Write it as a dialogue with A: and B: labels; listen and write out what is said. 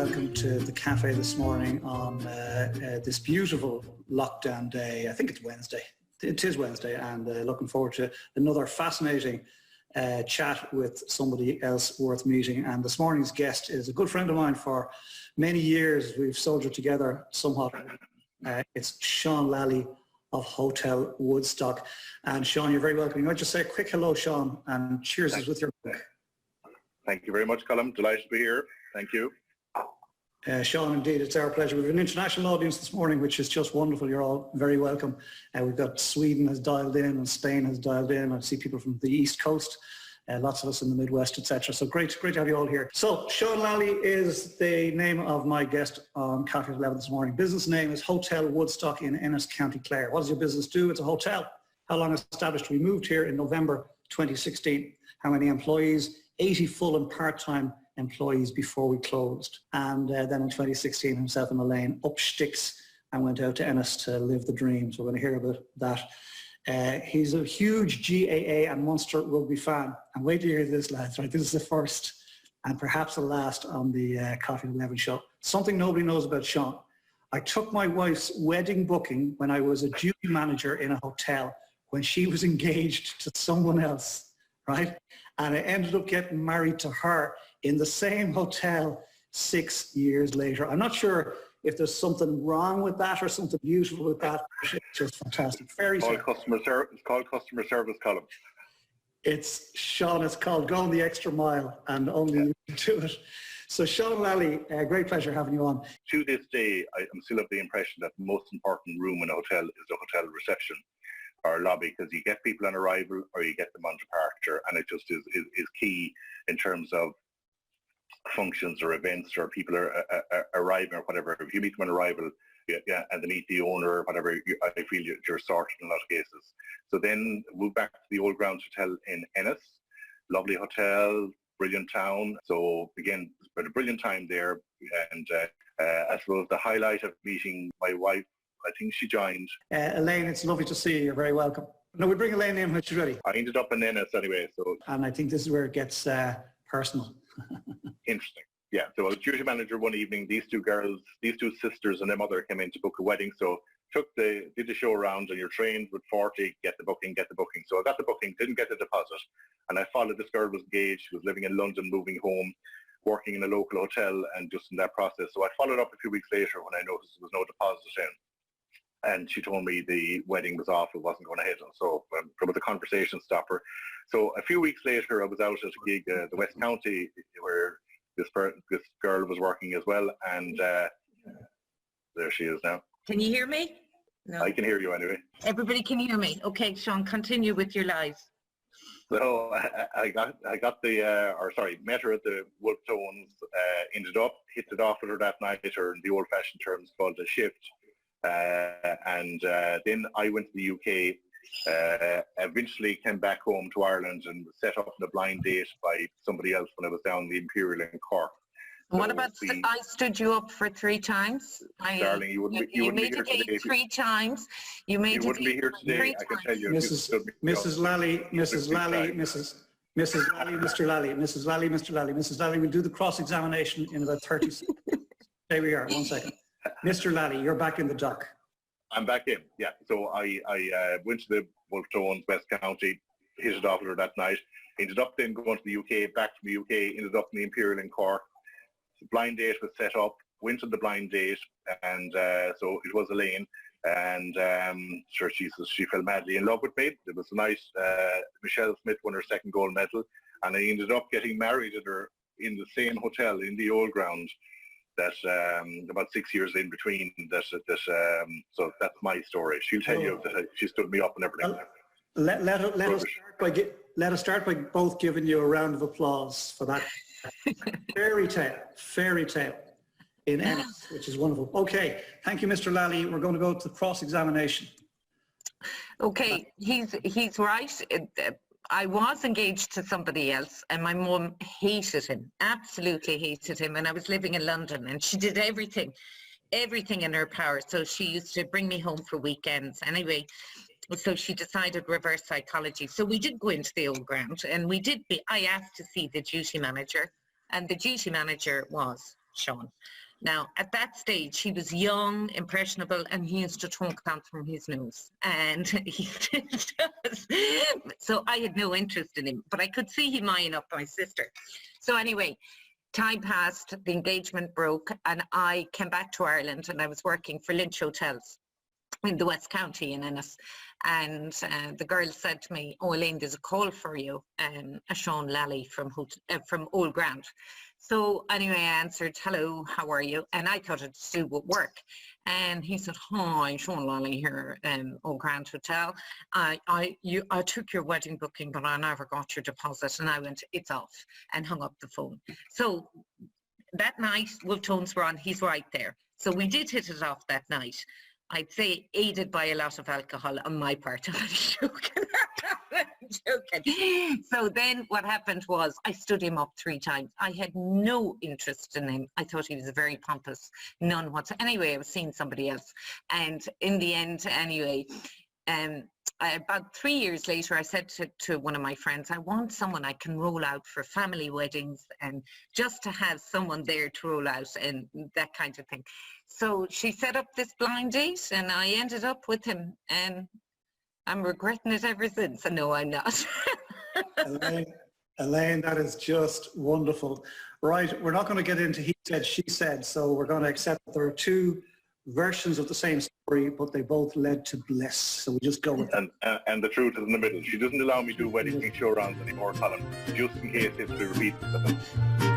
A: welcome to the cafe this morning on this beautiful lockdown day. I think it's Wednesday. It is Wednesday, and looking forward to another fascinating chat with somebody else worth meeting. And this morning's guest is a good friend of mine for many years. We've soldiered together somewhat. It's Sean Lally of Hotel Woodstock. And Sean, you're very welcome. You might just say a quick hello, Sean, and cheers us with your book.
B: Thank you very much, Colm. Delighted to be here. Thank you.
A: Sean, indeed, it's our pleasure. We have an international audience this morning, which is just wonderful. You're all very welcome. We've got Sweden has dialed in and Spain has dialed in. I see people from the East Coast, lots of us in the Midwest, etc. So great to have you all here. So Sean Lally is the name of my guest on Cafe 11 this morning. Business name is Hotel Woodstock in Ennis, County Clare. What does your business do? It's a hotel. How long established? We moved here in November 2016. How many employees? 80 full and part-time employees before we closed. And then in 2016, himself and Elaine up sticks and went out to Ennis to live the dream. So we're going to hear about that. He's a huge GAA and Munster rugby fan. And wait to hear this, lads, right? This is the first and perhaps the last on the Coffee 11 show. Something nobody knows about Sean. I took my wife's wedding booking when I was a duty manager in a hotel when she was engaged to someone else, right? And I ended up getting married to her in the same hotel 6 years later. I'm not sure if there's something wrong with that or something beautiful with that. It's just fantastic. Very
B: it's called customer service, Colm.
A: It's Sean, it's called going the extra mile, and only you can do it. So Sean Lally, great pleasure having you on.
B: To this day, I am still of the impression that the most important room in a hotel is the hotel reception or lobby, because you get people on arrival or you get them on departure, and it just is key in terms of functions or events or people are arriving or whatever. If you meet them on arrival, and they meet the owner or whatever, I feel you're sorted in a lot of cases. So then moved back to the Old Grounds Hotel in Ennis, lovely hotel, brilliant town. So again, spent a brilliant time there, and I suppose the highlight of meeting my wife, I think she joined.
A: Elaine, it's lovely to see you. You're very welcome. No, we bring Elaine in when she's ready.
B: I ended up in Ennis anyway.
A: And I think this is where it gets personal.
B: Interesting. Yeah, so I was duty manager one evening. These two sisters and their mother came in to book a wedding. So did the show around, and you're trained with 40, get the booking. So I got the booking, didn't get the deposit. And I followed, this girl was engaged, she was living in London, moving home, working in a local hotel, and just in that process. So I followed up a few weeks later when I noticed there was no deposit in. And she told me the wedding was off, it wasn't going ahead. So with the conversation stopper. So a few weeks later, I was out at a gig at the West County where this girl was working as well. And there she is now.
C: Can you hear me? No.
B: I can hear you anyway.
C: Everybody can hear me. Okay, Sean, continue with your lives.
B: So I met her at the Wolf Tones, ended up, hit it off with her that night, or in the old-fashioned terms called a shift. And then I went to the UK, eventually came back home to Ireland and set up on a blind date by somebody else when I was down the Imperial in Cork.
C: So what about I stood you up for 3 times?
B: Darling, you wouldn't be here today.
C: 3 times. You wouldn't
B: be here today, I can tell you.
A: Mrs. Lally, Mrs. Lally, Mr. Lally, we'll do the cross-examination in about 30 seconds. There we are, 1 second. Mr. Lally, you're back in the dock.
B: I'm back in, yeah. So I went to the Wolf Tones, West County, hit it off with her that night. Ended up then going to the UK, back from the UK, ended up in the Imperial in Cork. The blind date was set up, went on the blind date, and so it was Elaine. And sure, she fell madly in love with me. It was a nice, Michelle Smith won her 2nd gold medal, and I ended up getting married at her in the same hotel in the Old Ground. That about 6 years in between. So that's my story. She'll tell you that she stood me up and everything.
A: Let us start by both giving you a round of applause for that fairy tale in Ennis, which is wonderful. Okay, thank you, Mr. Lally. We're going to go to the cross-examination.
C: Okay, he's right. I was engaged to somebody else, and my mum hated him, absolutely hated him. And I was living in London, and she did everything in her power. So she used to bring me home for weekends. Anyway, so she decided reverse psychology. So we did go into the Old Ground, and I asked to see the duty manager, and the duty manager was Sean. Now, at that stage, he was young, impressionable, and he used to trunk out from his nose. And he does. So I had no interest in him, but I could see him eyeing up my sister. So anyway, time passed, the engagement broke, and I came back to Ireland, and I was working for Lynch Hotels in the West County in Ennis. And the girl said to me, "Oh, Elaine, there's a call for you, a Sean Lally from Old Grant." So anyway, I answered, "Hello, how are you?" And I thought it to do with work. And he said, "Hi, Sean Lally here, Old Grant Hotel. I took your wedding booking, but I never got your deposit." And I went, "It's off," and hung up the phone. So that night, Wolf Tones were on. He's right there. So we did hit it off that night. I'd say aided by a lot of alcohol on my part. I'm joking. I'm joking. So then what happened was I stood him up 3 times. I had no interest in him. I thought he was very pompous, none whatsoever. Anyway, I was seeing somebody else. And in the end, anyway, about 3 years later, I said to one of my friends, "I want someone I can roll out for family weddings and just to have someone there to roll out and that kind of thing." So she set up this blind date and I ended up with him, and I'm regretting it ever since. No, I'm not.
A: Elaine, that is just wonderful. Right, we're not going to get into he said, she said, so we're going to accept that there are 2 versions of the same story, but they both led to bliss. So we just go with it.
B: And the truth is in the middle. She doesn't allow me to do wedding show rounds anymore, Colin, just in case history repeats itself.